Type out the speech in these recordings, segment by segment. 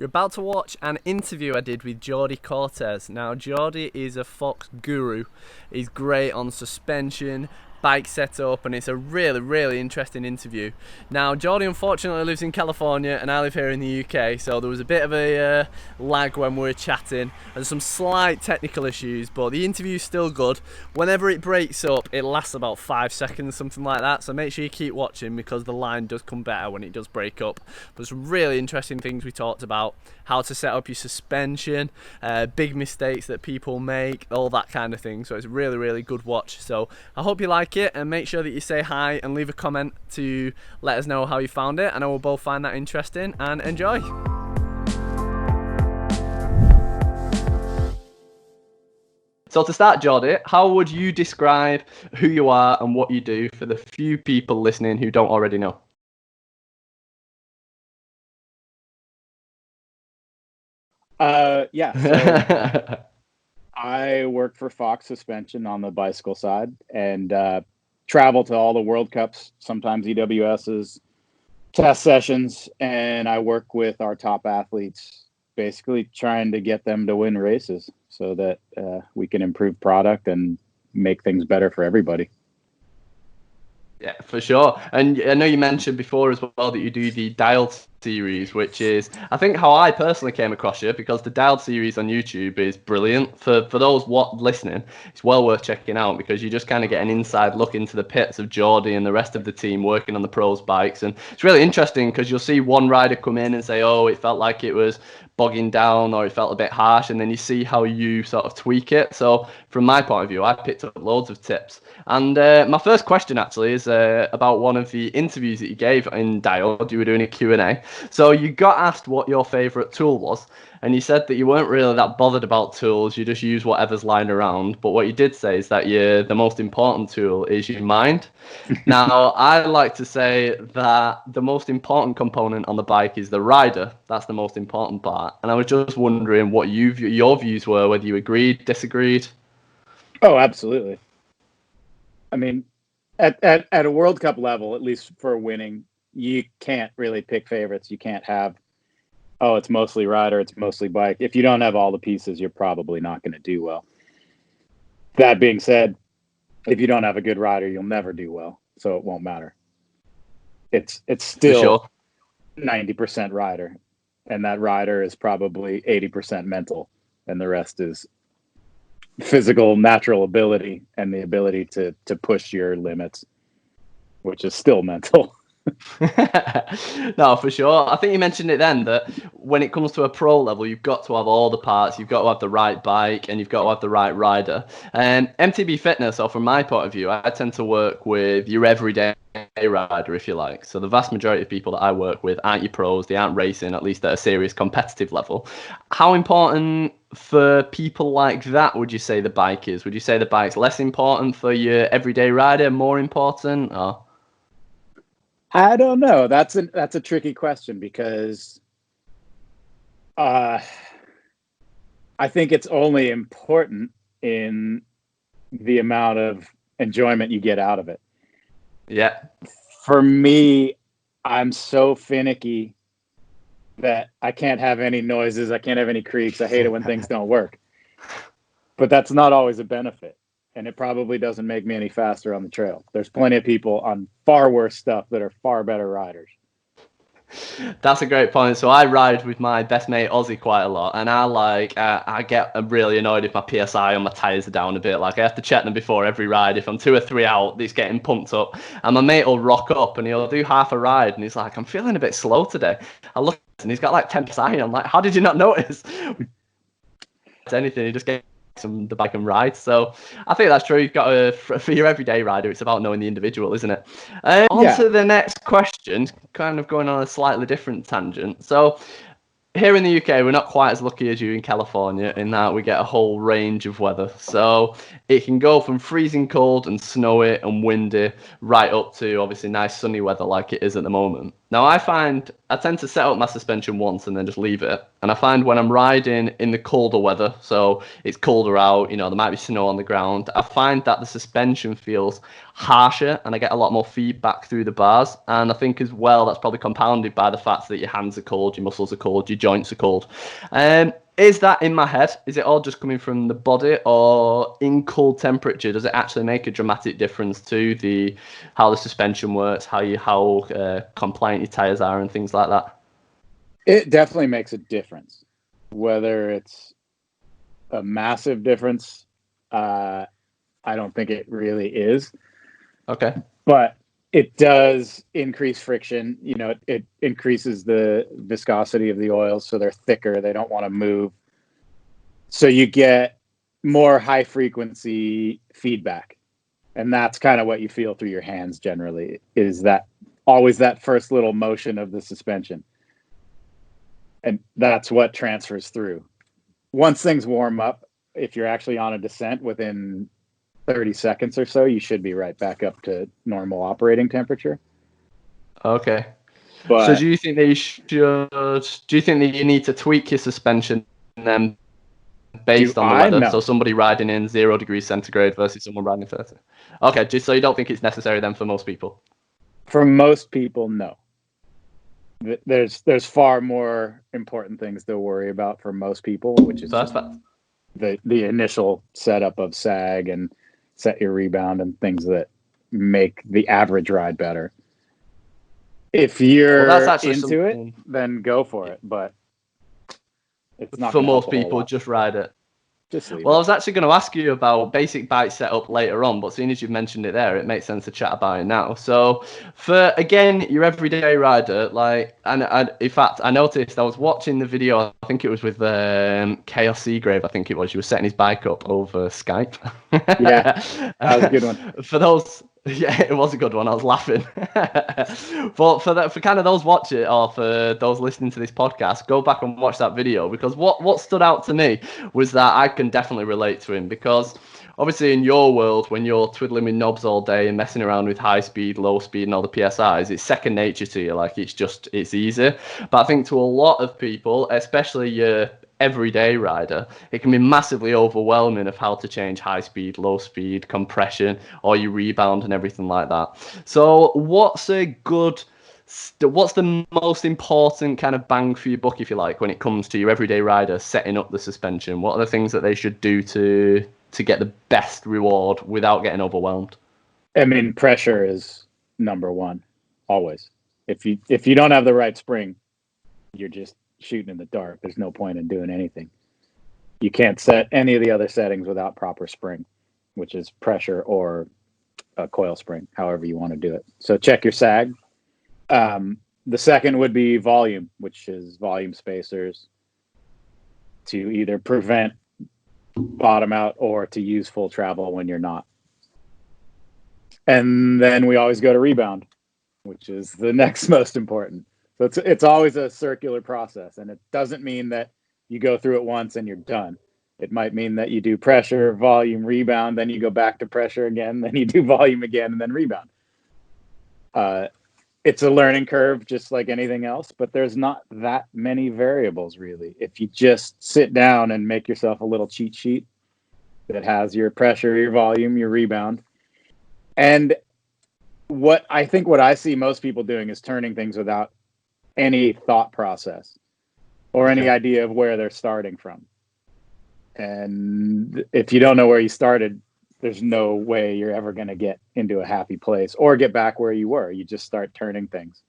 You're about to watch an interview I did with Jordi Cortes. Now, Jordi is a Fox guru. He's great on suspension, bike setup, and it's a really interesting interview. Now, Jordi unfortunately lives in California and I live here in the UK, so there was a bit of a lag when we were chatting and some slight technical issues, but the interview's still good. Whenever it breaks up, it lasts about 5 seconds, something like that, so make sure you keep watching because the line does come better when it does break up. There's some really interesting things we talked about: how to set up your suspension, big mistakes that people make, all that kind of thing. So it's a really good watch. So I hope you like it, and make sure that you say hi and leave a comment to let us know how you found it, and I will both find that interesting and enjoy. So to start, Jordi, how would you describe who you are and what you do for the few people listening who don't already know? So I work for Fox Suspension on the bicycle side and travel to all the World Cups, sometimes EWS's, test sessions, and I work with our top athletes, basically trying to get them to win races so that we can improve product and make things better for everybody. Yeah, for sure. And I know you mentioned before as well that you do the Dialed series, which is, I think, how I personally came across you, because the Dialed series on YouTube is brilliant. For those listening, it's well worth checking out, because you just kind of get an inside look into the pits of Jordi and the rest of the team working on the pros bikes. And it's really interesting because you'll see one rider come in and say, oh, it felt like it was bogging down or it felt a bit harsh, and then you see how you sort of tweak it. So from my point of view, I picked up loads of tips. And my first question actually is about one of the interviews that you gave in Dialed. You were doing a Q&A. So you got asked what your favorite tool was, and you said that you weren't really that bothered about tools, you just use whatever's lying around. But what you did say is that the most important tool is your mind. Now, I like to say that the most important component on the bike is the rider. That's the most important part. And I was just wondering what your views were, whether you agreed, disagreed. Oh, absolutely. I mean, at a World Cup level, at least for winning, you can't really pick favorites. You can't have, oh, it's mostly rider, it's mostly bike. If you don't have all the pieces, you're probably not going to do well. That being said, if you don't have a good rider, you'll never do well, so it won't matter. It's still 90% rider, and that rider is probably 80% mental, and the rest is physical, natural ability, and the ability to push your limits, which is still mental. No, for sure. I think you mentioned it then, that when it comes to a pro level, you've got to have all the parts. You've got to have the right bike and you've got to have the right rider. And MTB Fitness, or from my point of view, I tend to work with your everyday rider, if you like. So the vast majority of people that I work with aren't your pros. They aren't racing, at least at a serious competitive level. How important for people like that would you say the bike is? Would you say the bike's less important for your everyday rider, more important, or? I don't know. That's a tricky question, because I think it's only important in the amount of enjoyment you get out of it. Yeah. For me, I'm so finicky that I can't have any noises. I can't have any creaks. I hate it when things don't work. But that's not always a benefit. And it probably doesn't make me any faster on the trail. There's plenty of people on far worse stuff that are far better riders. That's a great point. So I ride with my best mate Ozzy quite a lot, and I get really annoyed if my PSI on my tyres are down a bit. Like, I have to check them before every ride. If I'm 2 or 3 out, it's getting pumped up, and my mate will rock up and he'll do half a ride, and he's like, "I'm feeling a bit slow today." I look and he's got like 10 PSI, and I'm like, "How did you not notice?" Anything, he just gets the bike and ride. So I think that's true. You've got to, for your everyday rider, it's about knowing the individual, isn't it? On to the next question, kind of going on a slightly different tangent. So here in the UK, we're not quite as lucky as you in California in that we get a whole range of weather. So it can go from freezing cold and snowy and windy right up to obviously nice sunny weather like it is at the moment. Now, I tend to set up my suspension once and then just leave it. And I find when I'm riding in the colder weather, so it's colder out, there might be snow on the ground, I find that the suspension feels harsher and I get a lot more feedback through the bars. And I think as well, that's probably compounded by the fact that your hands are cold, your muscles are cold, your joints are cold. Is that in my head? Is it all just coming from the body, or in cold temperature, does it actually make a dramatic difference to how the suspension works, how compliant your tires are, and things like that? It definitely makes a difference. Whether it's a massive difference, I don't think it really is. Okay. But it does increase friction. It increases the viscosity of the oils, so they're thicker. They don't want to move. So you get more high frequency feedback. And that's kind of what you feel through your hands generally, is that always that first little motion of the suspension. And that's what transfers through. Once things warm up, if you're actually on a descent within 30 seconds or so, you should be right back up to normal operating temperature. Okay. But so do you think that you need to tweak your suspension then based on the weather? No. So somebody riding in 0 degrees centigrade versus someone riding 30. Okay, just so you don't think it's necessary then for most people? For most people, no. There's far more important things to worry about for most people, which is just the initial setup of sag and set your rebound and things that make the average ride better. If you're into it, then go for it. But it's not for most people. Just ride it. Just leave well, it. I was actually going to ask you about basic bike setup later on, but seeing as you've mentioned it there, it makes sense to chat about it now. So, for again, your everyday rider, in fact, I noticed I was watching the video. I think it was with Chaos Seagrave. I think it was. You were setting his bike up over Skype. Yeah, that was a good one. For those. Yeah, it was a good one. I was laughing. But for kind of those watching or for those listening to this podcast, go back and watch that video, because what stood out to me was that I can definitely relate to him, because obviously in your world, when you're twiddling with knobs all day and messing around with high speed, low speed and all the PSIs, it's second nature to you. Like it's easy. But I think to a lot of people, especially your everyday rider, it can be massively overwhelming of how to change high speed, low speed, compression, or your rebound and everything like that. So what's the most important kind of bang for your buck, if you like, when it comes to your everyday rider setting up the suspension? What are the things that they should do to get the best reward without getting overwhelmed? I mean, pressure is number one, always. If you don't have the right spring, you're just shooting in the dark. There's no point in doing anything. You can't set any of the other settings without proper spring, which is pressure or a coil spring, however you want to do it. So check your sag. The second would be volume, which is volume spacers to either prevent bottom out or to use full travel when you're not. And then we always go to rebound, which is the next most important. So it's always a circular process, and it doesn't mean that you go through it once and you're done. It might mean that you do pressure, volume, rebound, then you go back to pressure again, then you do volume again, and then rebound. It's a learning curve, just like anything else, but there's not that many variables, really. If you just sit down and make yourself a little cheat sheet that has your pressure, your volume, your rebound. And what I see most people doing is turning things without any thought process or any idea of where they're starting from. And if you don't know where you started, there's no way you're ever going to get into a happy place or get back where you were. You just start turning things.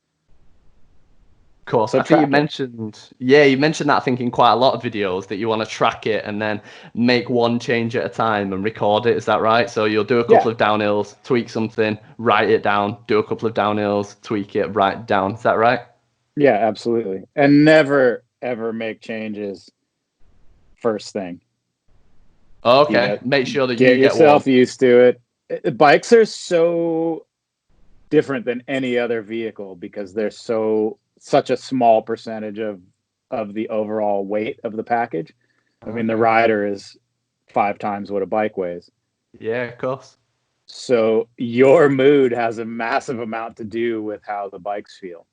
Of course. So I think you mentioned that, I think, in quite a lot of videos, that you want to track it and then make one change at a time and record it. Is that right? So you'll do a couple of downhills, tweak something, write it down, do a couple of downhills, tweak it, write it down. Is that right? Yeah, absolutely. And never, ever make changes first thing. Okay. Make sure that you get yourself used to it. Bikes are so different than any other vehicle because they're such a small percentage of the overall weight of the package. I mean, the rider is 5 times what a bike weighs. Yeah, of course. So your mood has a massive amount to do with how the bikes feel.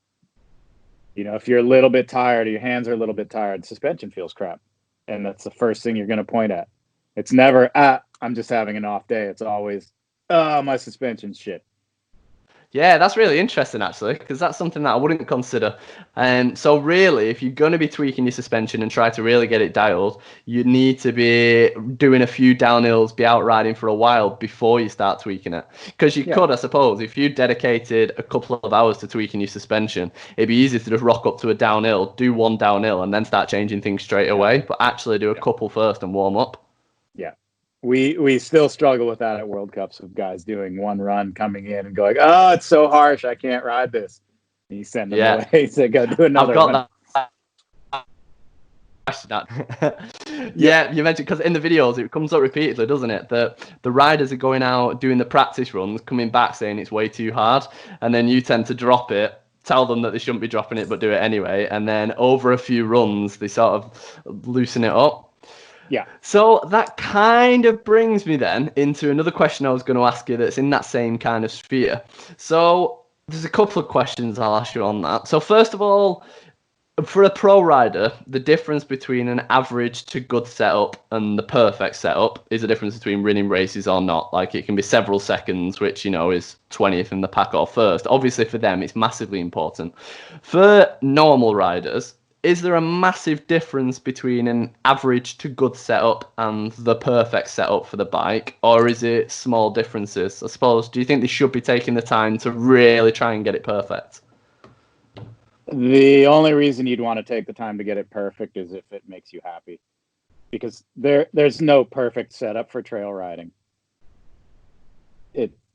If you're a little bit tired, or your hands are a little bit tired, suspension feels crap. And that's the first thing you're going to point at. It's never, I'm just having an off day. It's always, my suspension's shit. Yeah, that's really interesting actually, because that's something that I wouldn't consider. So really, if you're going to be tweaking your suspension and try to really get it dialed, you need to be doing a few downhills, be out riding for a while before you start tweaking it. Because you could, I suppose, if you dedicated a couple of hours to tweaking your suspension, it'd be easy to just rock up to a downhill, do one downhill, and then start changing things straight away. But actually do a couple first and warm up. Yeah. We still struggle with that at World Cups, of guys doing one run, coming in and going, oh, it's so harsh, I can't ride this. And you send them away to go do another one. I've got that. Yeah, you mentioned, because in the videos it comes up repeatedly, doesn't it, that the riders are going out doing the practice runs, coming back saying it's way too hard, and then you tend to drop it, tell them that they shouldn't be dropping it but do it anyway, and then over a few runs they sort of loosen it up. Yeah. So that kind of brings me then into another question I was going to ask you that's in that same kind of sphere. So there's a couple of questions I'll ask you on that. So first of all, for a pro rider, the difference between an average to good setup and the perfect setup is a difference between winning races or not. Like, it can be several seconds, which, is 20th in the pack or first. Obviously for them, it's massively important. For normal riders, is there a massive difference between an average to good setup and the perfect setup for the bike, or is it small differences? I suppose, do you think they should be taking the time to really try and get it perfect? The only reason you'd want to take the time to get it perfect is if it makes you happy, because there's no perfect setup for trail riding.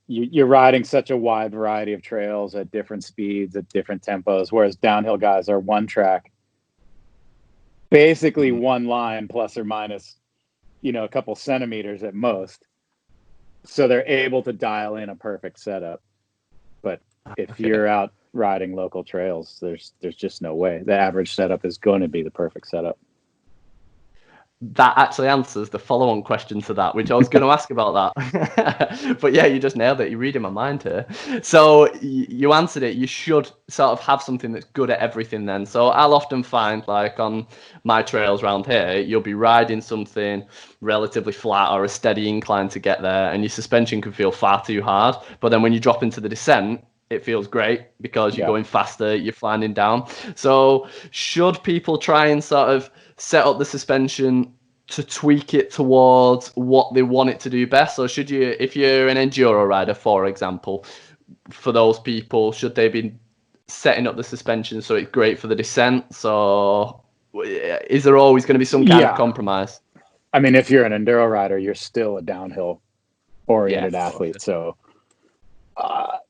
You're riding such a wide variety of trails at different speeds, at different tempos, whereas downhill guys are one track. Basically one line plus or minus, a couple centimeters at most. So they're able to dial in a perfect setup. But if you're out riding local trails, there's just no way. The average setup is going to be the perfect setup. That actually answers the follow-on question to that, which I was going to ask about that. But yeah, you just nailed it. You're reading my mind here. So you answered it. You should sort of have something that's good at everything then. So I'll often find, like on my trails around here, you'll be riding something relatively flat or a steady incline to get there, and your suspension can feel far too hard. But then when you drop into the descent, it feels great because you're going faster, you're flying down. So should people try and sort of set up the suspension to tweak it towards what they want it to do best? Or should you, if you're an enduro rider, for example, for those people, should they be setting up the suspension so it's great for the descents, or is there always going to be some kind of compromise? I mean, if you're an enduro rider, you're still a downhill oriented athlete. So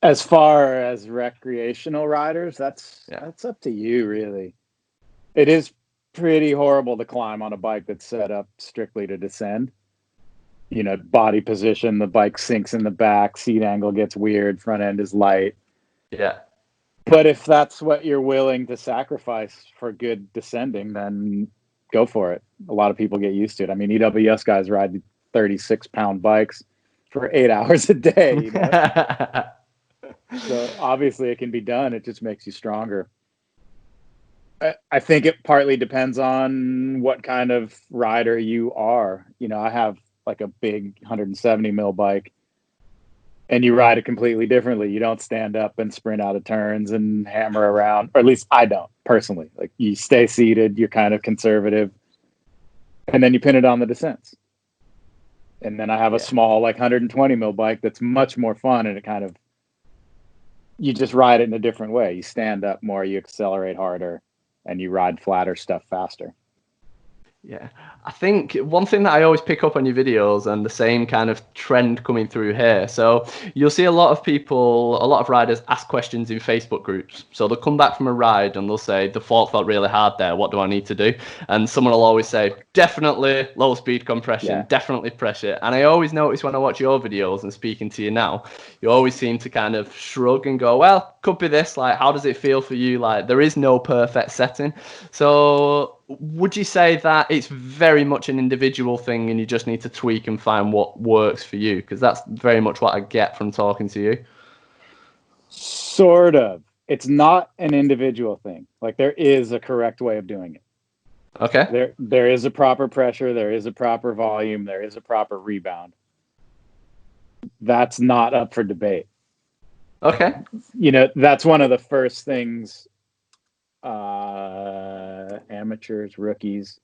as far as recreational riders, that's up to you, really. It is pretty horrible to climb on a bike that's set up strictly to descend. Body position, the bike sinks in the back, seat angle gets weird, front end is light. Yeah. But if that's what you're willing to sacrifice for good descending, then go for it. A lot of people get used to it. I mean, EWS guys ride 36-pound bikes for 8 hours a day. So obviously it can be done. It just makes you stronger. I think it partly depends on what kind of rider you are. I have like a big 170 mil bike, and you ride it completely differently. You don't stand up and sprint out of turns and hammer around, or at least I don't personally. Like, you stay seated, you're kind of conservative, and then you pin it on the descents. And then I have a small, like 120 mil bike that's much more fun, and you just ride it in a different way. You stand up more, you accelerate harder, and you ride flatter stuff faster. Yeah, I think one thing that I always pick up on your videos, and the same kind of trend coming through here. So you'll see a lot of riders ask questions in Facebook groups. So they'll come back from a ride and they'll say, the fork felt really hard there, what do I need to do? And someone will always say, definitely low speed compression, definitely pressure. And I always notice when I watch your videos and speaking to you now, you always seem to kind of shrug and go, well, could be this, like, how does it feel for you? Like, there is no perfect setting. So would you say that it's very much an individual thing and you just need to tweak and find what works for you? Because that's very much what I get from talking to you. Sort of. it's not an individual thing. Like, there is a correct way of doing it. Okay. There is a proper pressure, there is a proper volume, there is a proper rebound. That's not up for debate. Okay. That's one of the first things amateurs, rookies,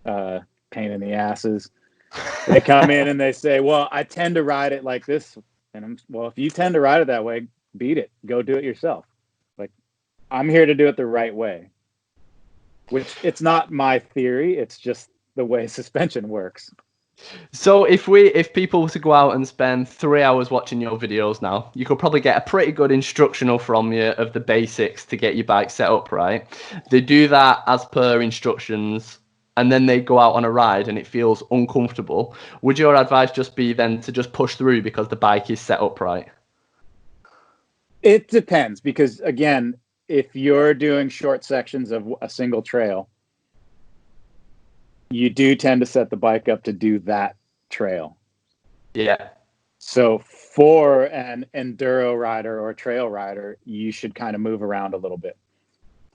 pain in the asses, they come in and they say, well, I tend to ride it like this. And well, if you tend to ride it that way, beat it. Go do it yourself. Like, I'm here to do it the right way. Which, it's not my theory. It's just the way suspension works. So if people were to go out and spend 3 hours watching your videos now, you could probably get a pretty good instructional from you of the basics to get your bike set up right. They do that as per instructions, and then they go out on a ride and it feels uncomfortable. Would your advice just be then to just push through because the bike is set up right? It depends, because again, if you're doing short sections of a single trail, you do tend to set the bike up to do that trail. Yeah. So for an enduro rider or trail rider, you should kind of move around a little bit.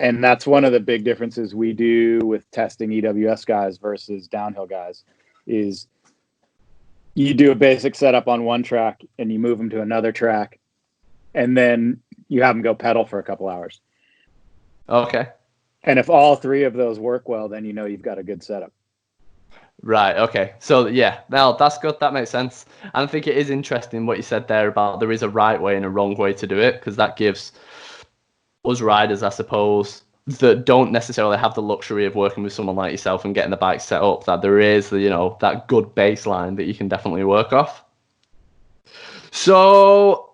And that's one of the big differences we do with testing EWS guys versus downhill guys, is you do a basic setup on one track and you move them to another track, and then you have them go pedal for a couple hours. Okay. And if all three of those work well, then you've got a good setup. Right. Okay. So yeah, now that's good. That makes sense. And I think it is interesting what you said there about there is a right way and a wrong way to do it, because that gives us riders, I suppose, that don't necessarily have the luxury of working with someone like yourself and getting the bike set up, that there is, that good baseline that you can definitely work off. So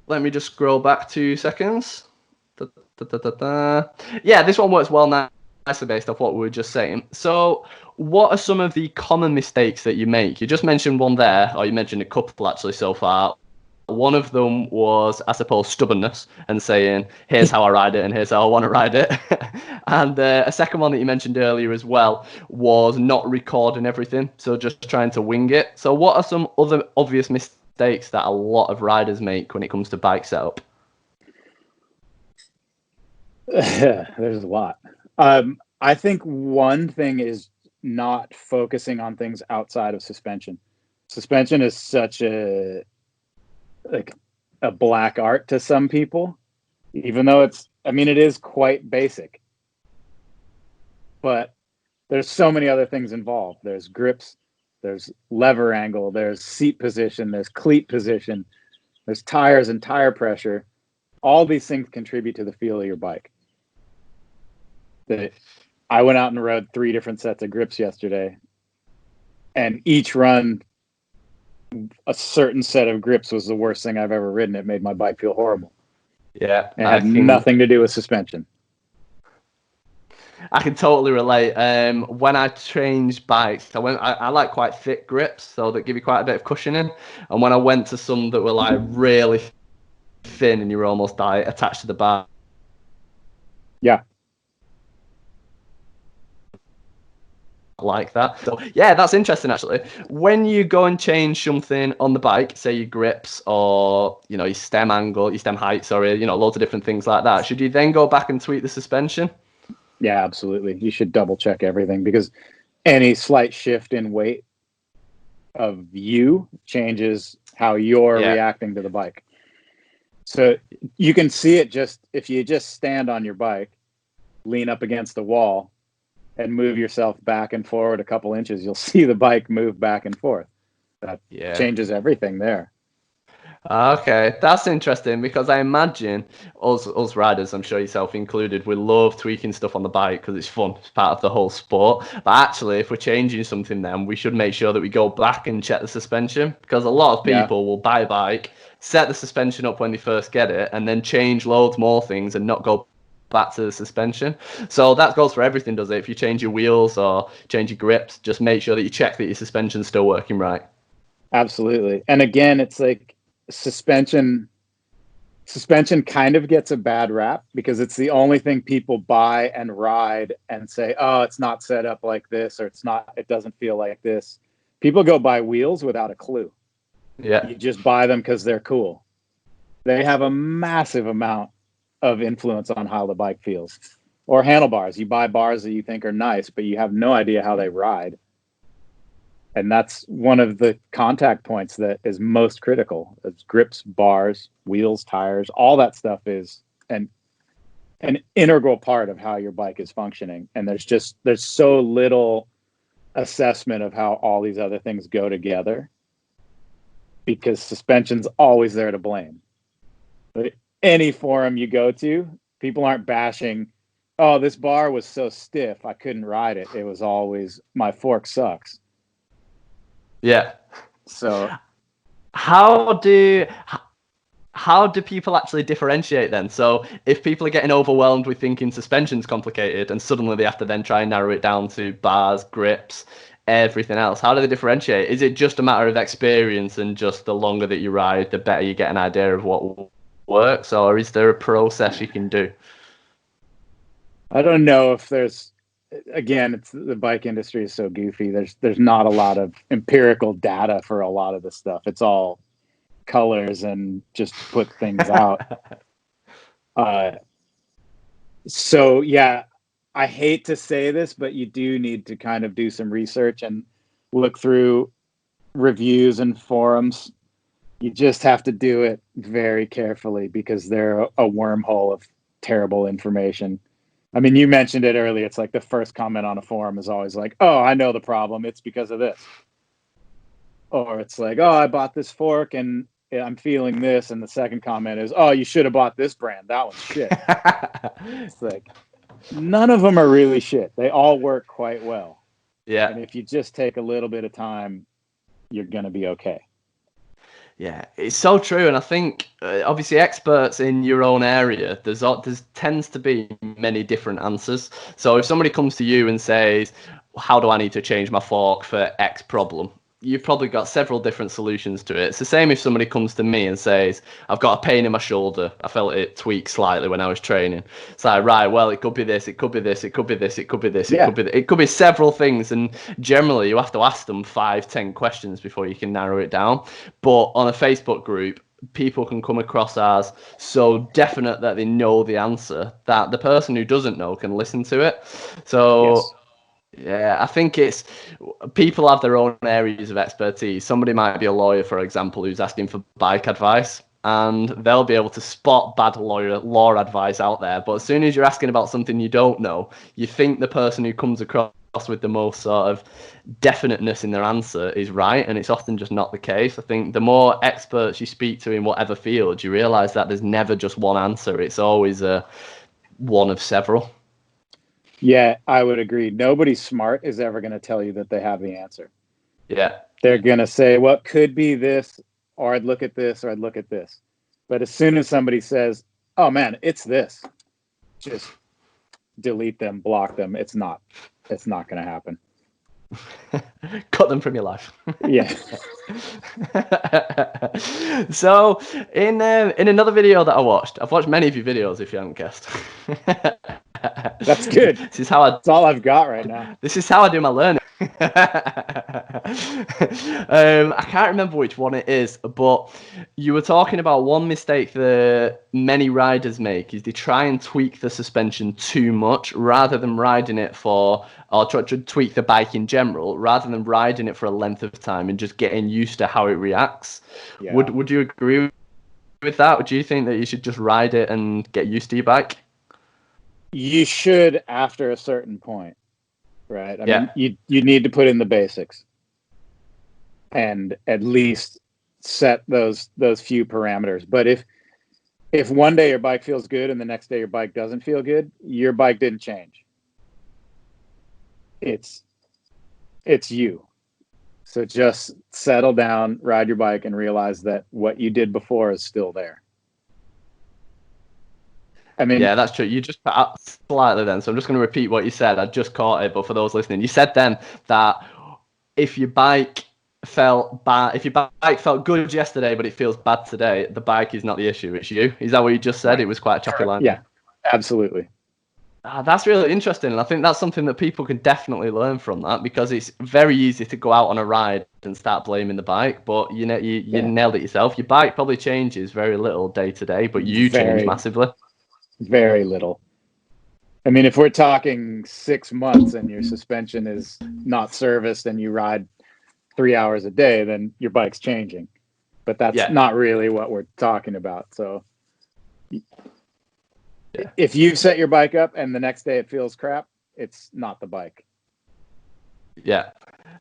let me just scroll back 2 seconds. Yeah, this one works well nicely based off what we were just saying. So what are some of the common mistakes that you make? You just mentioned one there, or you mentioned a couple actually so far. One of them was, I suppose, stubbornness and saying, here's how I ride it and here's how I want to ride it. And a second one that you mentioned earlier as well was not recording everything, so just trying to wing it. So what are some other obvious mistakes that a lot of riders make when it comes to bike setup? There's a lot. I think one thing is not focusing on things outside of suspension. Suspension is such a black art to some people, even though it is quite basic. But there's so many other things involved. There's grips, there's lever angle, there's seat position, there's cleat position, there's tires and tire pressure. All these things contribute to the feel of your bike. I went out and rode 3 different sets of grips yesterday, and each run, a certain set of grips was the worst thing I've ever ridden. It made my bike feel horrible. Yeah, it had nothing to do with suspension. I can totally relate. When I changed bikes, I like quite thick grips, so that give you quite a bit of cushioning. And when I went to some that were like really thin and you were almost attached to the bar. Yeah. Like that. So yeah, that's interesting actually. When you go and change something on the bike, say your grips or your stem angle, your stem height, loads of different things like that, should you then go back and tweak the suspension? Yeah, absolutely. You should double check everything, because any slight shift in weight of you changes how you're reacting to the bike. So you can see it just if you just stand on your bike, lean up against the wall, and move yourself back and forward a couple inches, you'll see the bike move back and forth. That changes everything there. Okay, that's interesting, because I imagine us riders, I'm sure yourself included, we love tweaking stuff on the bike because it's fun. It's part of the whole sport. But actually, if we're changing something, then we should make sure that we go back and check the suspension, because a lot of people will buy a bike, set the suspension up when they first get it, and then change loads more things and not go back to the suspension. So that goes for everything, does it? If you change your wheels or change your grips, just make sure that you check that your suspension's still working right. Absolutely. And again, it's like suspension kind of gets a bad rap because it's the only thing people buy and ride and say, oh, it's not set up like this, or it doesn't feel like this. People go buy wheels without a clue. Yeah. You just buy them because they're cool. They have a massive amount of influence on how the bike feels. Or handlebars. You buy bars that you think are nice, but you have no idea how they ride. And that's one of the contact points that is most critical. It's grips, bars, wheels, tires, all that stuff is an integral part of how your bike is functioning. And there's so little assessment of how all these other things go together, because suspension's always there to blame. But any forum you go to, people aren't bashing, oh, this bar was so stiff I couldn't ride it. It was always, my fork sucks. Yeah. So how do people actually differentiate then? So if people are getting overwhelmed with thinking suspension's complicated and suddenly they have to then try and narrow it down to bars, grips, everything else, how do they differentiate? Is it just a matter of experience and just the longer that you ride, the better you get an idea of what works? Or is there a process you can do? I don't know if there's, again, it's the bike industry is so goofy. There's not a lot of empirical data for a lot of this stuff. It's all colors and just put things out. So yeah, I hate to say this, but you do need to kind of do some research and look through reviews and forums. You just have to do it very carefully because they're a wormhole of terrible information. I mean, you mentioned it earlier. It's like the first comment on a forum is always like, oh, I know the problem. It's because of this. Or it's like, oh, I bought this fork and I'm feeling this. And the second comment is, oh, you should have bought this brand. That one's shit. It's like, none of them are really shit. They all work quite well. Yeah. And if you just take a little bit of time, you're going to be okay. Yeah, it's so true. And I think, obviously, experts in your own area, there's tends to be many different answers. So if somebody comes to you and says, how do I need to change my fork for X problem? You've probably got several different solutions to it. It's the same if somebody comes to me and says, I've got a pain in my shoulder. I felt it tweak slightly when I was training. It's like, right, well, it could be this, it could be this, it could be this, it could be this, it could be several things. And generally you have to ask them 5-10 questions before you can narrow it down. But on a Facebook group, people can come across as so definite that they know the answer that the person who doesn't know can listen to it. So yes. Yeah, I think it's people have their own areas of expertise. Somebody might be a lawyer, for example, who's asking for bike advice, and they'll be able to spot bad law advice out there. But as soon as you're asking about something you don't know, you think the person who comes across with the most sort of definiteness in their answer is right, and it's often just not the case. I think the more experts you speak to in whatever field, you realize that there's never just one answer. It's always one of several. Yeah, I would agree. Nobody smart is ever going to tell you that they have the answer. Yeah. They're going to say, well, it could be this, or I'd look at this, or I'd look at this. But as soon as somebody says, oh, man, it's this, just delete them, block them. It's not going to happen. Cut them from your life. Yeah. So in another video that I've watched many of your videos, if you haven't guessed. That's good. That's all I've got right now. This is how I do my learning. I can't remember which one it is, but you were talking about one mistake that many riders make is they try and tweak the suspension too much rather than riding it or try to tweak the bike in general rather than riding it for a length of time and just getting used to how it reacts. Yeah. Would you agree with that? Or do you think that you should just ride it and get used to your bike? You should after a certain point, right? I mean, you need to put in the basics and at least set those few parameters. But if one day your bike feels good and the next day your bike doesn't feel good, your bike didn't change. It's you. So just settle down, ride your bike, and realize that what you did before is still there. I mean, yeah, that's true. You just put out slightly then, so I'm just going to repeat what you said. I just caught it, but for those listening, you said then that if your bike felt bad, if your bike felt good yesterday, but it feels bad today, the bike is not the issue, it's you. Is that what you just said? Right. It was quite a choppy line. Yeah, absolutely. That's really interesting, and I think that's something that people can definitely learn from that, because it's very easy to go out on a ride and start blaming the bike, but you nailed it yourself. Your bike probably changes very little day to day, but you change massively. Very little. I mean, if we're talking 6 months and your suspension is not serviced and you ride 3 hours a day, then your bike's changing. But that's Yeah. not really what we're talking about. So Yeah. if you set your bike up and the next day it feels crap, it's not the bike. Yeah.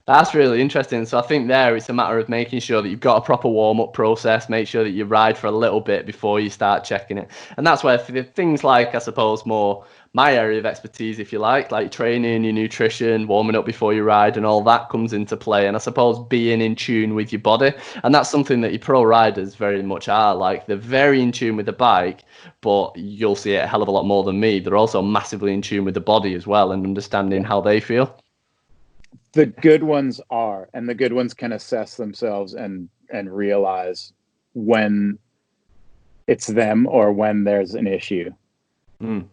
That's really interesting. So I think there it's a matter of making sure that you've got a proper warm-up process, make sure that you ride for a little bit before you start checking it. And that's where things like, I suppose, more my area of expertise, if you like training, your nutrition, warming up before you ride and all that comes into play. And I suppose being in tune with your body. And that's something that your pro riders very much are. Like, they're very in tune with the bike, but you'll see it a hell of a lot more than me. They're also massively in tune with the body as well and understanding how they feel. The good ones are, and the good ones can assess themselves and realize when it's them or when there's an issue. Mm.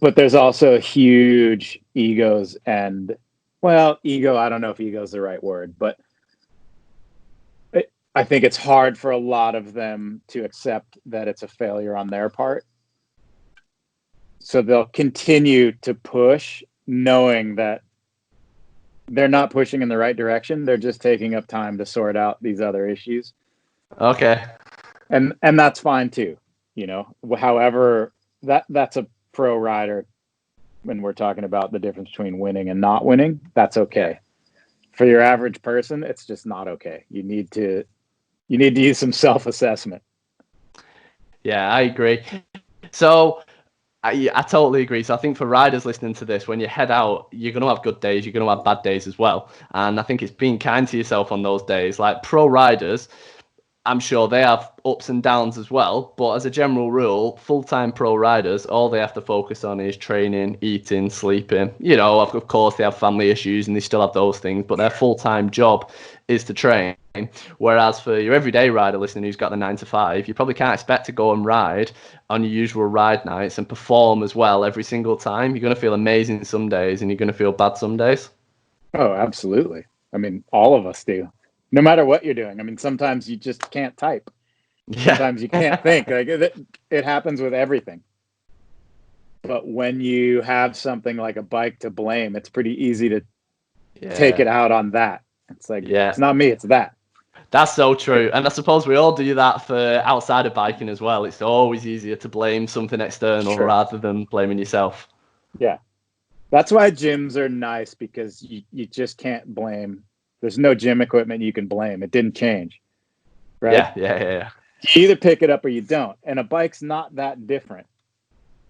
But there's also huge egos and, well, ego, I don't know if ego is the right word, but I think it's hard for a lot of them to accept that it's a failure on their part. So they'll continue to push knowing that they're not pushing in the right direction. They're just taking up time to sort out these other issues. Okay. And that's fine too. However, that's a pro rider when we're talking about the difference between winning and not winning. That's okay. For your average person, it's just not okay. You need to use some self-assessment. Yeah, I agree. So I totally agree. So I think for riders listening to this, when you head out, you're going to have good days, you're going to have bad days as well. And I think it's being kind to yourself on those days. Like, pro riders, I'm sure they have ups and downs as well. But as a general rule, full-time pro riders, all they have to focus on is training, eating, sleeping. Of course, they have family issues and they still have those things, but their full-time job is to train. Whereas for your everyday rider listening who's got the 9 to 5, you probably can't expect to go and ride on your usual ride nights and perform as well every single time. You're going to feel amazing some days and you're going to feel bad some days. Oh, absolutely. I mean, all of us do. No matter what you're doing. I mean, sometimes you just can't type. Sometimes you can't think. Like it happens with everything. But when you have something like a bike to blame, it's pretty easy to take it out on that. It's like, it's not me, it's that. That's so true. And I suppose we all do that for outside of biking as well. It's always easier to blame something external rather than blaming yourself. Yeah. That's why gyms are nice, because you just can't blame. There's no gym equipment you can blame. It didn't change. Right? Yeah. You either pick it up or you don't. And a bike's not that different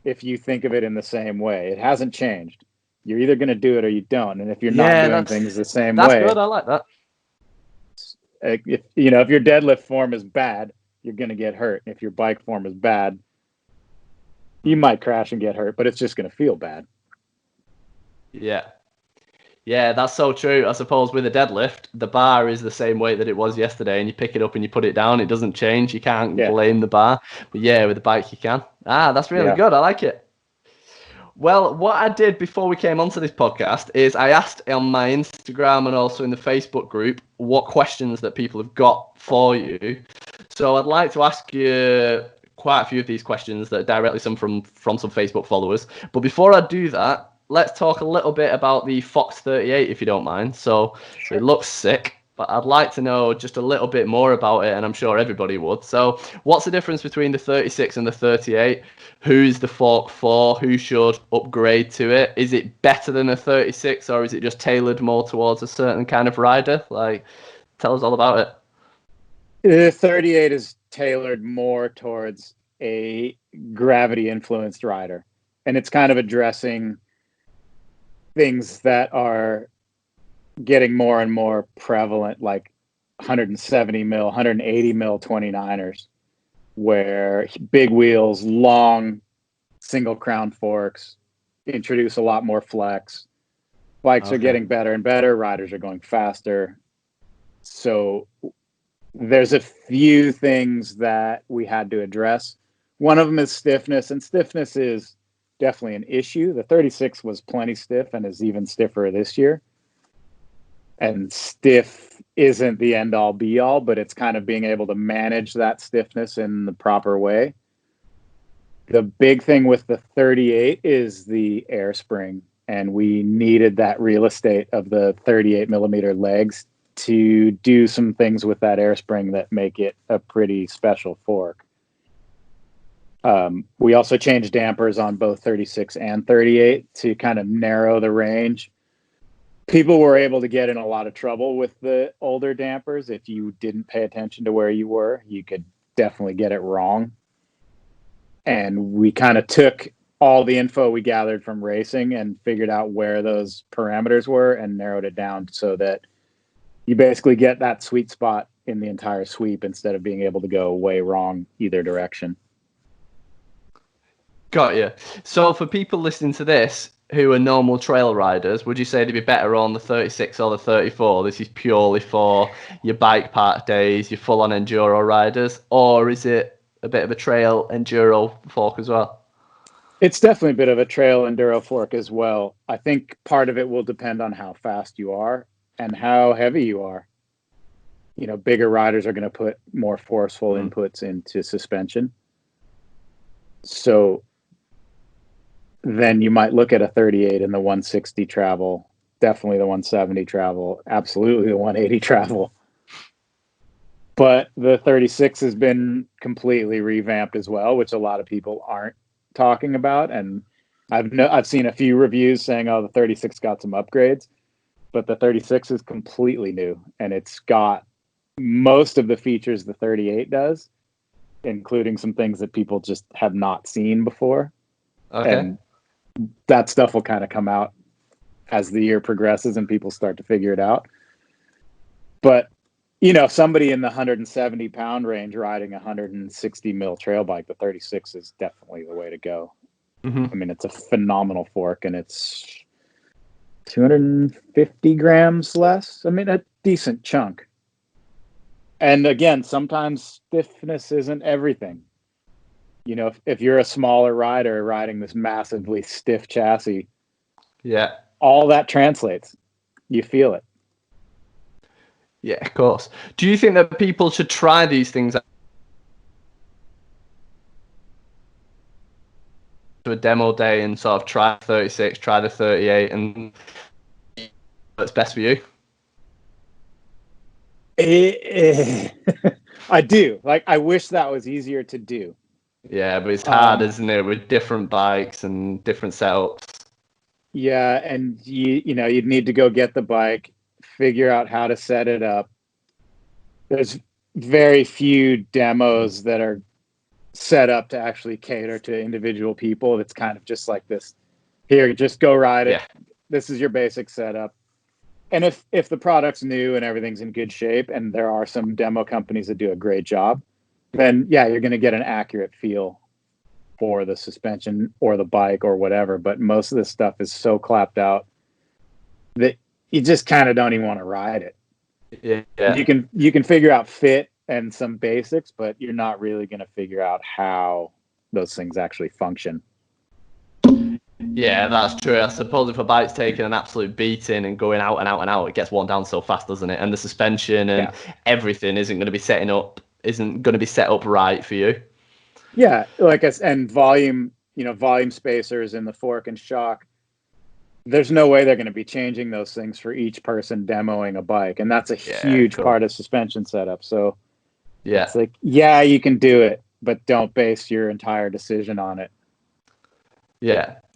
if you think of it in the same way. It hasn't changed. You're either going to do it or you don't. And if you're not doing things the same way. That's good. I like that. If your deadlift form is bad, you're going to get hurt. If your bike form is bad, you might crash and get hurt, but it's just going to feel bad. Yeah, that's so true. I suppose with a deadlift, the bar is the same weight that it was yesterday, and you pick it up and you put it down. It doesn't change. You can't blame the bar. But yeah, with the bike, you can. That's really good. I like it. Well, what I did before we came onto this podcast is I asked on my Instagram and also in the Facebook group what questions that people have got for you. So I'd like to ask you quite a few of these questions that are directly from some Facebook followers. But before I do that, let's talk a little bit about the Fox 38, if you don't mind. So it looks sick, but I'd like to know just a little bit more about it, and I'm sure everybody would. So what's the difference between the 36 and the 38? Who's the fork for? Who should upgrade to it? Is it better than a 36, or is it just tailored more towards a certain kind of rider? Like, tell us all about it. The 38 is tailored more towards a gravity-influenced rider, and it's kind of addressing things that are getting more and more prevalent, like 170 mil, 180 mil 29ers, where big wheels, long single crown forks, introduce a lot more flex. Bikes are getting better and better. Riders are going faster. So there's a few things that we had to address. One of them is stiffness, and stiffness is definitely an issue. The 36 was plenty stiff and is even stiffer this year. And stiff isn't the end all be all, but it's kind of being able to manage that stiffness in the proper way. The big thing with the 38 is the air spring, and we needed that real estate of the 38 millimeter legs to do some things with that air spring that make it a pretty special fork. We also changed dampers on both 36 and 38 to kind of narrow the range. People were able to get in a lot of trouble with the older dampers. If you didn't pay attention to where you were, you could definitely get it wrong. And we kind of took all the info we gathered from racing and figured out where those parameters were and narrowed it down so that you basically get that sweet spot in the entire sweep instead of being able to go way wrong either direction. Got you. So for people listening to this who are normal trail riders, would you say they'd be better on the 36 or the 34? This is purely for your bike park days, your full-on enduro riders, or is it a bit of a trail enduro fork as well? It's definitely a bit of a trail enduro fork as well. I think part of it will depend on how fast you are and how heavy you are. You know, bigger riders are going to put more forceful inputs into suspension. So then you might look at a 38 and the 160 travel, definitely the 170 travel, absolutely the 180 travel. But the 36 has been completely revamped as well, which a lot of people aren't talking about. And I've seen a few reviews saying, oh, the 36 got some upgrades, but the 36 is completely new and it's got most of the features the 38 does, including some things that people just have not seen before. Okay. And that stuff will kind of come out as the year progresses and people start to figure it out. But, you know, somebody in the 170 pound range riding a 160 mil trail bike, the 36 is definitely the way to go. Mm-hmm. I mean, it's a phenomenal fork and it's 250 grams less. I mean, a decent chunk. And again, sometimes stiffness isn't everything. You know, if you're a smaller rider riding this massively stiff chassis, Yeah. all that translates. You feel it. Yeah, of course. Do you think that people should try these things to a demo day and sort of try 36, try the 38, and what's best for you? I do. Like, I wish that was easier to do. Yeah, but it's hard, isn't it, with different bikes and different setups? Yeah, and you know, you'd need to go get the bike, figure out how to set it up. There's very few demos that are set up to actually cater to individual people. It's kind of just like this. Here, just go ride it. Yeah. This is your basic setup. And if the product's new and everything's in good shape, and there are some demo companies that do a great job, then yeah, you're going to get an accurate feel for the suspension or the bike or whatever. But most of this stuff is so clapped out that you just kind of don't even want to ride it. Yeah. You can figure out fit and some basics, but you're not really going to figure out how those things actually function. Yeah, that's true. I suppose if a bike's taking an absolute beating and going out and out and out, it gets worn down so fast, doesn't it? And the suspension and everything isn't going to be set up right for you. Yeah, and volume, you know, volume spacers in the fork and shock. There's no way they're going to be changing those things for each person demoing a bike, and that's a huge part of suspension setup. So it's like, yeah, you can do it, but don't base your entire decision on it.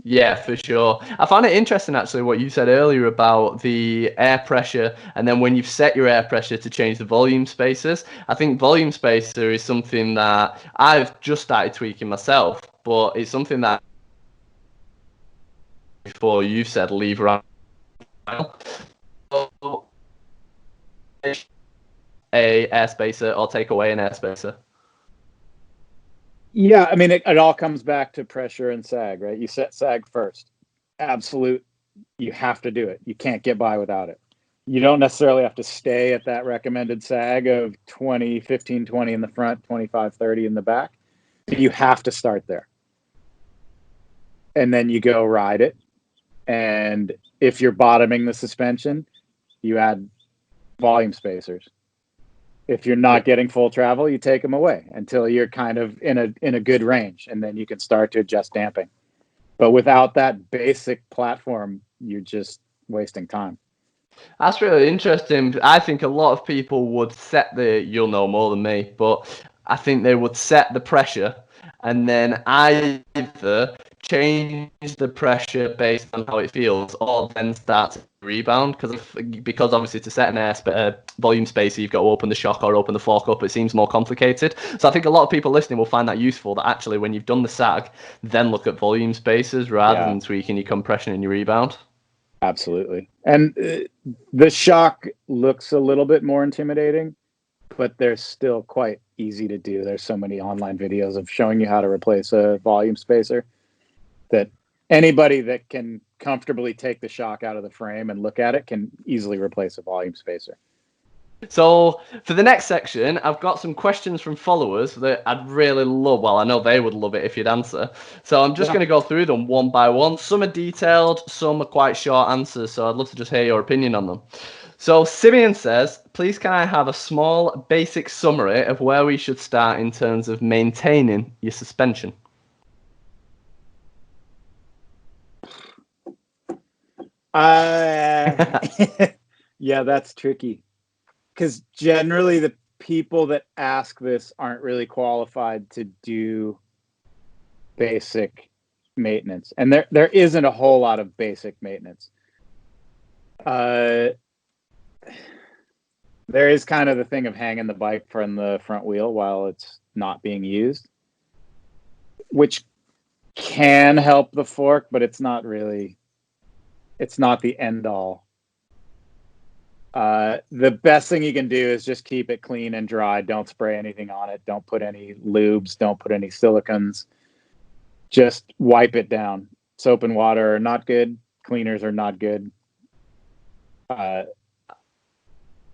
Yeah, for sure. I found it interesting actually what you said earlier about the air pressure, and then when you've set your air pressure to change the volume spacers. I think volume spacer is something that I've just started tweaking myself, but it's something that before you said leave around a air spacer or take away an air spacer. Yeah, I mean, it all comes back to pressure and sag, right? You set sag first. Absolute. You have to do it. You can't get by without it. You don't necessarily have to stay at that recommended sag of 20, 15, 20 in the front, 25, 30 in the back. You have to start there. And then you go ride it. And if you're bottoming the suspension, you add volume spacers. If you're not getting full travel, you take them away until you're kind of in a good range, and then you can start to adjust damping. But without that basic platform, you're just wasting time. That's really interesting. I think a lot of people would set you'll know more than me, but I think they would set the pressure and then either change the pressure based on how it feels or then start to rebound because obviously to set an volume spacer you've got to open the shock or open the fork up. It seems more complicated. So I think a lot of people listening will find that useful, that actually when you've done the sag, then look at volume spacers rather than tweaking your compression and your rebound. Absolutely. And the shock looks a little bit more intimidating, but they're still quite easy to do. There's so many online videos of showing you how to replace a volume spacer that anybody that can comfortably take the shock out of the frame and look at it can easily replace a volume spacer. So for the next section, I've got some questions from followers that I'd really love. Well, I know they would love it if you'd answer. So I'm just going to go through them one by one. Some are detailed, some are quite short answers. So I'd love to just hear your opinion on them. So Simeon says, please can I have a small basic summary of where we should start in terms of maintaining your suspension? Yeah, that's tricky. Because generally the people that ask this aren't really qualified to do basic maintenance. And there isn't a whole lot of basic maintenance. There is kind of the thing of hanging the bike from the front wheel while it's not being used, which can help the fork, but it's not the end all. The best thing you can do is just keep it clean and dry. Don't spray anything on it. Don't put any lubes. Don't put any silicons. Just wipe it down. Soap and water are not good. Cleaners are not good.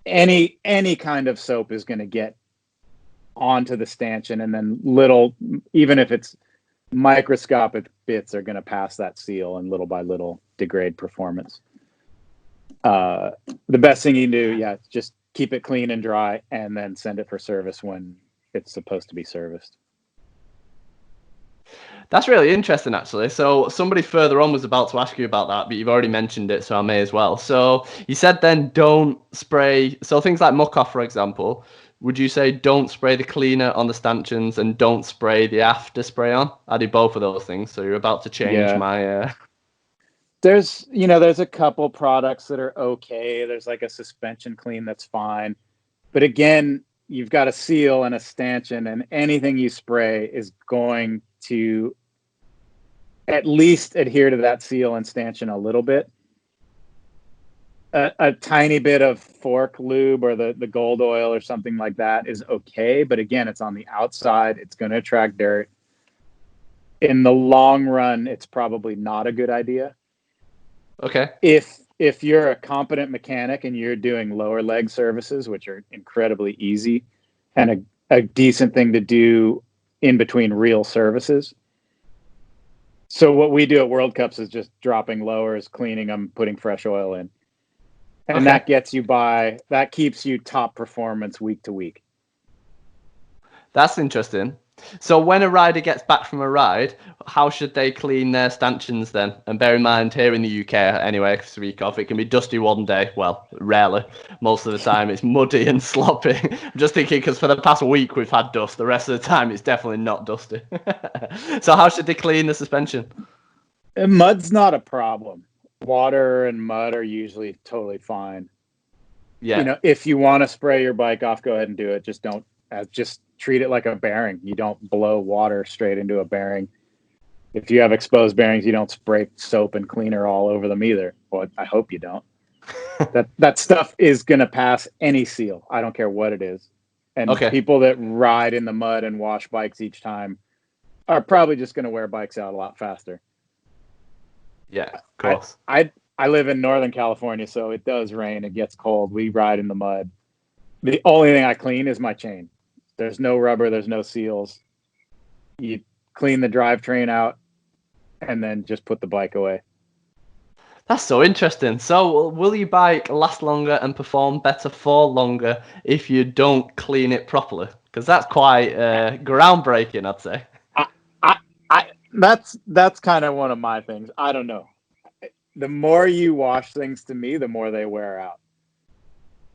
Any kind of soap is going to get onto the stanchion, and then even if it's microscopic bits, are going to pass that seal and little by little degrade performance. The best thing you can do, just keep it clean and dry and then send it for service when it's supposed to be serviced. That's really interesting, actually. So somebody further on was about to ask you about that, but you've already mentioned it, so I may as well. So you said then don't spray. So things like muck off, for example, would you say don't spray the cleaner on the stanchions and don't spray the after spray on? I do both of those things. So you're about to change my... There's a couple products that are okay. There's like a suspension clean that's fine. But again, you've got a seal and a stanchion, and anything you spray is going to at least adhere to that seal and stanchion a little bit. A tiny bit of fork lube or the gold oil or something like that is okay. But again, it's on the outside. It's going to attract dirt. In the long run, it's probably not a good idea. Okay. If you're a competent mechanic and you're doing lower leg services, which are incredibly easy and a decent thing to do in between real services. So what we do at World Cups is just dropping lowers, cleaning them, putting fresh oil in. And that keeps you top performance week to week. That's interesting. So when a rider gets back from a ride, how should they clean their stanchions then? And bear in mind, here in the UK, anyway, to speak of, it can be dusty one day. Well, rarely. Most of the time, it's muddy and sloppy. I'm just thinking because for the past week, we've had dust. The rest of the time, it's definitely not dusty. So how should they clean the suspension? Mud's not a problem. Water and mud are usually totally fine. Yeah. If you want to spray your bike off, go ahead and do it. Just don't. Just treat it like a bearing. You don't blow water straight into a bearing. If you have exposed bearings, you don't spray soap and cleaner all over them either. Well, I hope you don't. that stuff is going to pass any seal. I don't care what it is. And people that ride in the mud and wash bikes each time are probably just going to wear bikes out a lot faster. Yeah, of course. I live in Northern California, so it does rain. It gets cold. We ride in the mud. The only thing I clean is my chain. There's no rubber. There's no seals. You clean the drivetrain out and then just put the bike away. That's so interesting. So, will your bike last longer and perform better for longer if you don't clean it properly? Because that's quite groundbreaking, I'd say. I, I, that's kind of one of my things. I don't know. The more you wash things, to me, the more they wear out.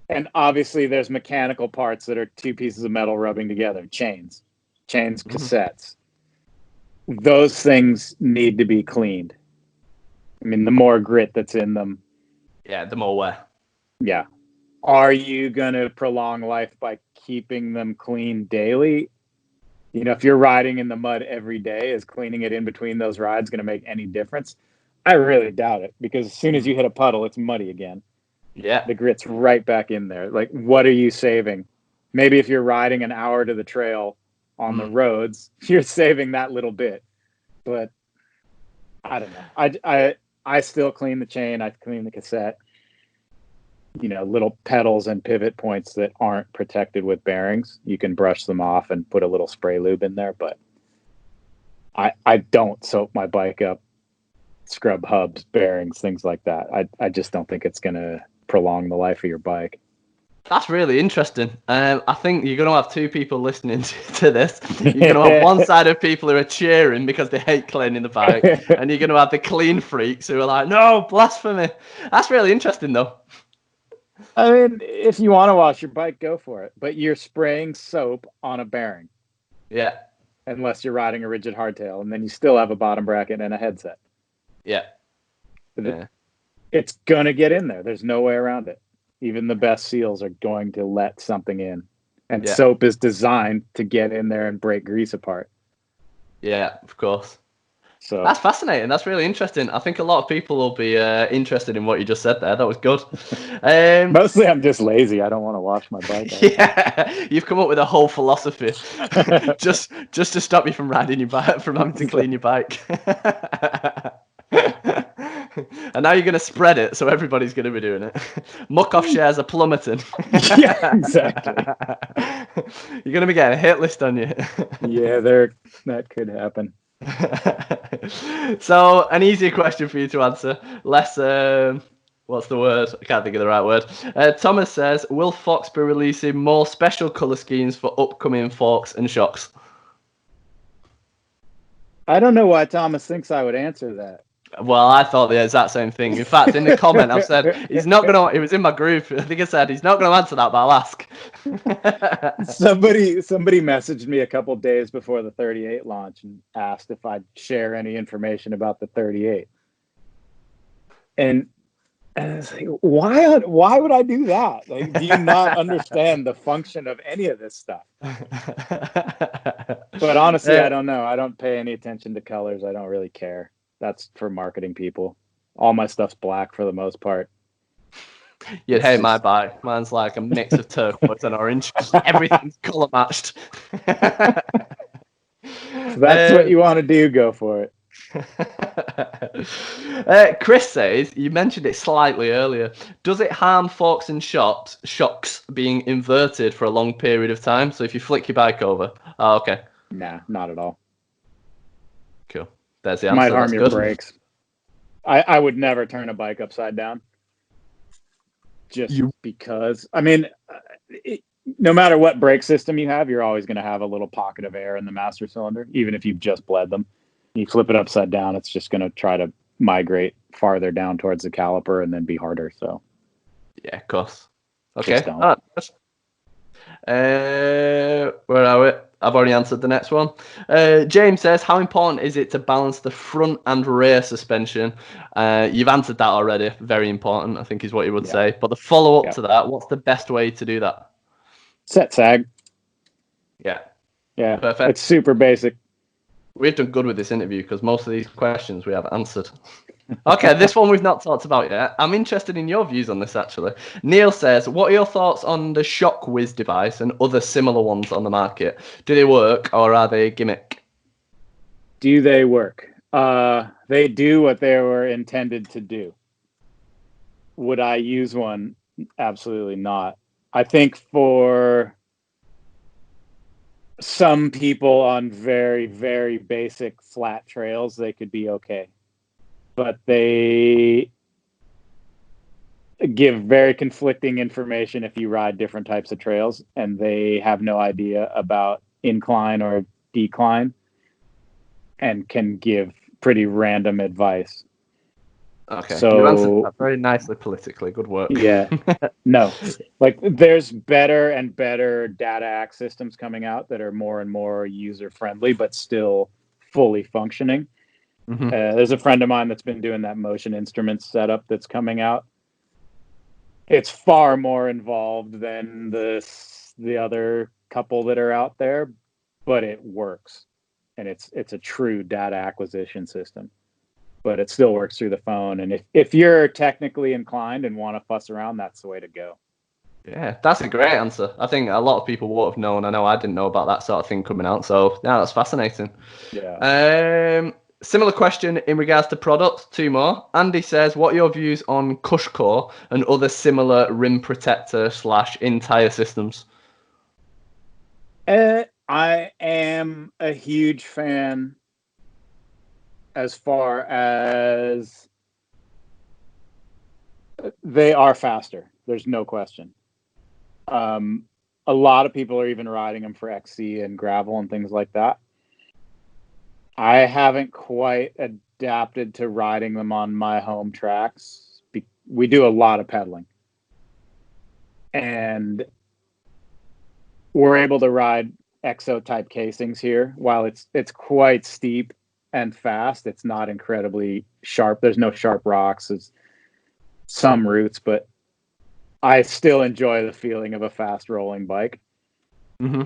And obviously, there's mechanical parts that are two pieces of metal rubbing together, chains, cassettes. Those things need to be cleaned. I mean, the more grit that's in them. Yeah, the more wear. Yeah. Are you going to prolong life by keeping them clean daily? You know, if you're riding in the mud every day, is cleaning it in between those rides going to make any difference? I really doubt it, because as soon as you hit a puddle, it's muddy again. Yeah. The grit's right back in there. Like, what are you saving? Maybe if you're riding an hour to the trail on the roads, you're saving that little bit. But I don't know. I still clean the chain. I clean the cassette. You know, little pedals and pivot points that aren't protected with bearings, you can brush them off and put a little spray lube in there. But I don't soap my bike up, scrub hubs, bearings, things like that. I just don't think it's going to prolong the life of your bike. That's really interesting. I think you're going to have two people listening to this. You're going to have one side of people who are cheering because they hate cleaning the bike, and you're going to have the clean freaks who are like, no, blasphemy. That's really interesting, though. I mean, if you want to wash your bike, go for it. But you're spraying soap on a bearing. Yeah. Unless you're riding a rigid hardtail, and then you still have a bottom bracket and a headset. Yeah. It's going to get in there. There's no way around it. Even the best seals are going to let something in. And soap is designed to get in there and break grease apart. Yeah, of course. So that's fascinating. That's really interesting. I think a lot of people will be interested in what you just said there. That was good. Mostly I'm just lazy. I don't want to wash my bike. Yeah, you've come up with a whole philosophy just to stop you from riding your bike, from having to clean your bike. And now you're going to spread it, so everybody's going to be doing it. Muck-off shares are plummeting. Yeah, exactly. You're going to be getting a hit list on you. Yeah, that could happen. So, an easier question for you to answer. Less, what's the word? I can't think of the right word. Thomas says, will Fox be releasing more special colour schemes for upcoming forks and shocks? I don't know why Thomas thinks I would answer that. Well, I thought the exact same thing. In fact, in the comment, I've said he's not going to. It was in my group. I think I said he's not going to answer that, but I'll ask. Somebody messaged me a couple days before the 38 launch and asked if I'd share any information about the 38. And I was like, why would I do that? Like, do you not understand the function of any of this stuff? But honestly, I don't know. I don't pay any attention to colors. I don't really care. That's for marketing people. All my stuff's black for the most part. You'd hate my bike. Mine's like a mix of turquoise and orange. Everything's colour matched. So that's what you want to do. Go for it. Chris says, you mentioned it slightly earlier. Does it harm forks and shocks being inverted for a long period of time? So if you flick your bike over. Oh, okay. Nah, not at all. Cool. There's the answer. Might harm your brakes. I would never turn a bike upside down. Because, I mean, no matter what brake system you have, you're always going to have a little pocket of air in the master cylinder, even if you've just bled them. You flip it upside down, it's just going to try to migrate farther down towards the caliper and then be harder. So, yeah, of course. Okay. Where are we? I've already answered the next one. James says, how important is it to balance the front and rear suspension? You've answered that already. Very important, I think is what you would say. But the follow-up to that, what's the best way to do that? Set sag. Yeah. Yeah. Perfect. It's super basic. We've done good with this interview because most of these questions we have answered. Okay, this one we've not talked about yet. I'm interested in your views on this, actually. Neil says, what are your thoughts on the ShockWiz device and other similar ones on the market? Do they work or are they a gimmick? Do they work? They do what they were intended to do. Would I use one? Absolutely not. I think for some people on very, very basic flat trails, they could be okay. But they give very conflicting information if you ride different types of trails, and they have no idea about incline or decline and can give pretty random advice. Okay, So you answered that very nicely politically. Good work. Yeah. No. Like, there's better and better data access systems coming out that are more and more user friendly, but still fully functioning. Mhm. There's a friend of mine that's been doing that motion instruments setup that's coming out. It's far more involved than the other couple that are out there, but it works, and it's a true data acquisition system. But it still works through the phone, and if you're technically inclined and want to fuss around, that's the way to go. Yeah, that's a great answer. I think a lot of people would have known. I know I didn't know about that sort of thing coming out. So yeah, that's fascinating. Yeah. Similar question in regards to products. Two more. Andy says, "What are your views on Cushcore and other similar rim protector / entire systems?" I am a huge fan as far as they are faster. There's no question. A lot of people are even riding them for XC and gravel and things like that. I haven't quite adapted to riding them on my home tracks. We do a lot of pedaling, and we're able to ride exo type casings here. While it's quite steep and fast, it's not incredibly sharp. There's no sharp rocks. There's some roots, but I still enjoy the feeling of a fast rolling bike. Mm-hmm.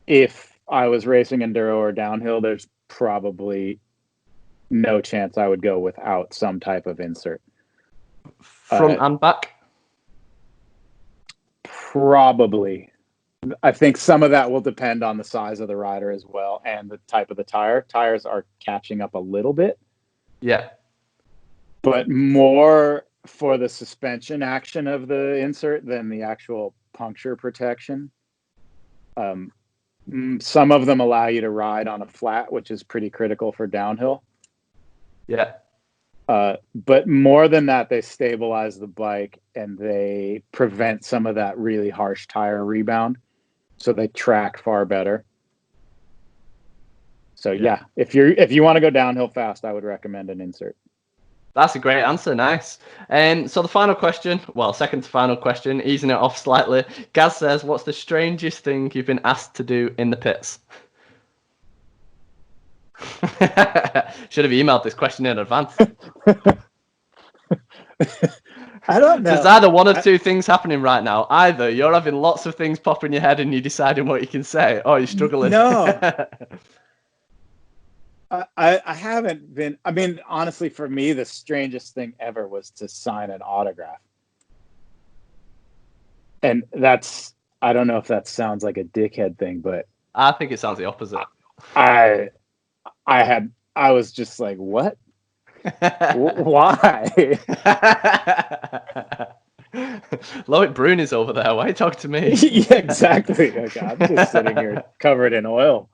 If I was racing enduro or downhill, there's probably no chance I would go without some type of insert. Front and back? Probably. I think some of that will depend on the size of the rider as well and the type of the tire. Tires are catching up a little bit. Yeah. But more for the suspension action of the insert than the actual puncture protection. Some of them allow you to ride on a flat, which is pretty critical for downhill. Yeah. But more than that, they stabilize the bike and they prevent some of that really harsh tire rebound. So they track far better. So yeah, if you want to go downhill fast, I would recommend an insert. That's a great answer. Nice. So the final question, well, second to final question, easing it off slightly. Gaz says, "What's the strangest thing you've been asked to do in the pits?" Should have emailed this question in advance. I don't know. There's either one of two things happening right now. Either you're having lots of things pop in your head and you're deciding what you can say, or you're struggling. No. I haven't been. I mean, honestly, for me, the strangest thing ever was to sign an autograph. And I don't know if that sounds like a dickhead thing, but I think it sounds the opposite. I was just like, what? Why? Loic Brune is over there. Why are you talking to me? Yeah, exactly. Like, I'm just sitting here covered in oil.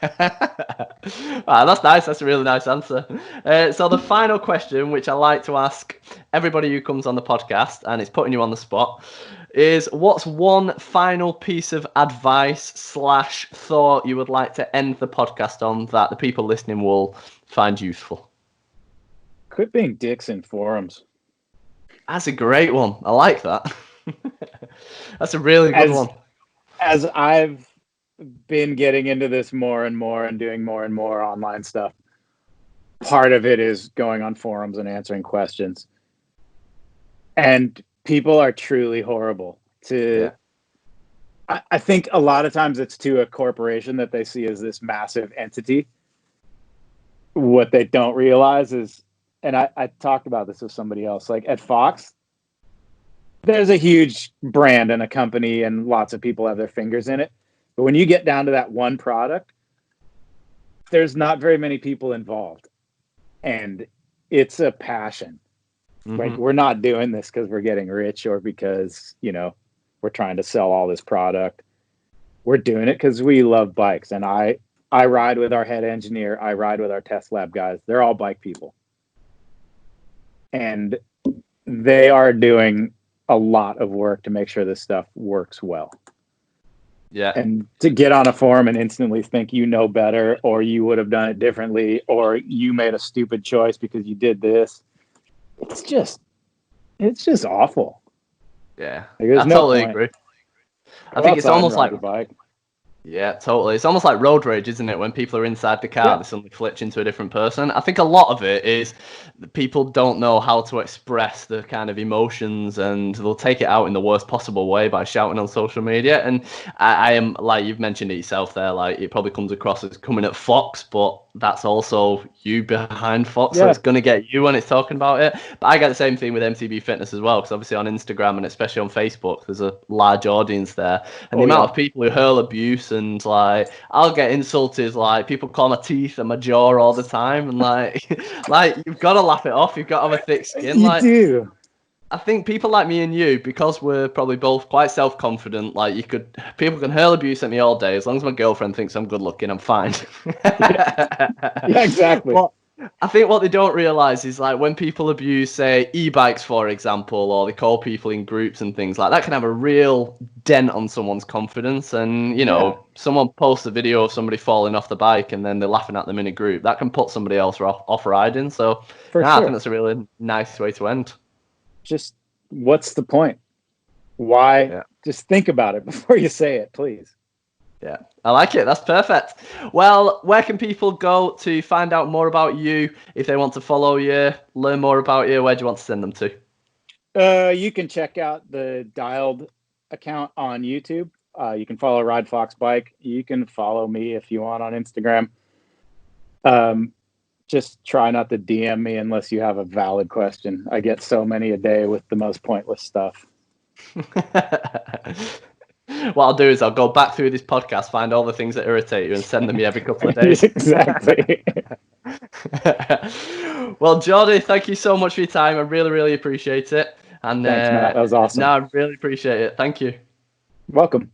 That's nice. That's a really nice answer. So the final question, which I like to ask everybody who comes on the podcast, and it's putting you on the spot, is what's one final piece of advice / thought you would like to end the podcast on that the people listening will find useful? Quit being dicks in forums. That's a great one. I like that. That's a really good one. As I've been getting into this more and more and doing more and more online stuff, part of it is going on forums and answering questions. And people are truly horrible. I think a lot of times it's to a corporation that they see as this massive entity. What they don't realize is, and I talked about this with somebody else, like at Fox, there's a huge brand and a company and lots of people have their fingers in it. But when you get down to that one product, there's not very many people involved. And it's a passion. Mm-hmm. Like, we're not doing this because we're getting rich or because, we're trying to sell all this product. We're doing it because we love bikes. And I ride with our head engineer. I ride with our test lab guys. They're all bike people. And they are doing a lot of work to make sure this stuff works well. Yeah. And to get on a forum and instantly think you know better, or you would have done it differently, or you made a stupid choice because you did this. It's just awful. Yeah. Like, there's I no totally point. agree. I Go think it's outside and almost ride like your bike. Yeah, totally. It's almost like road rage, isn't it? When people are inside the car, Yeah. they suddenly flitch into a different person. I think a lot of it is that people don't know how to express the kind of emotions, and they'll take it out in the worst possible way by shouting on social media. And I am, like you've mentioned it yourself there, like it probably comes across as coming at Fox, but that's also you behind Fox, so Yeah. it's going to get you when it's talking about it. But I get the same thing with MTB Fitness as well, because obviously on Instagram and especially on Facebook, there's a large audience there. And the amount of people who hurl abuse, and like I'll get insulted, like people call my teeth and my jaw all the time, and like like you've got to laugh it off, you've got to have a thick skin. You Like do. I think people like me and you, because we're probably both quite self-confident, like people can hurl abuse at me all day. As long as my girlfriend thinks I'm good looking, I'm fine. Yeah, exactly. But I think what they don't realize is like when people abuse, say, e-bikes, for example, or they call people in groups and things like that, can have a real dent on someone's confidence. And, you know, someone posts a video of somebody falling off the bike and then they're laughing at them in a group. That can put somebody else off riding. So, For I sure. think that's a really nice way to end. Just what's the point? Why? Yeah. Just think about it before you say it, please. Yeah, I like it. That's perfect. Well, where can people go to find out more about you if they want to follow you, learn more about you? Where do you want to send them to? You can check out the Dialed account on YouTube. You can follow Ride Fox Bike. You can follow me if you want on Instagram. Just try not to DM me unless you have a valid question. I get so many a day with the most pointless stuff. What I'll do is I'll go back through this podcast, find all the things that irritate you, and send them me every couple of days. Exactly. Well, Jordi, thank you so much for your time. I really, really appreciate it. And Thanks, Matt. That was awesome. No, I really appreciate it. Thank you. Welcome.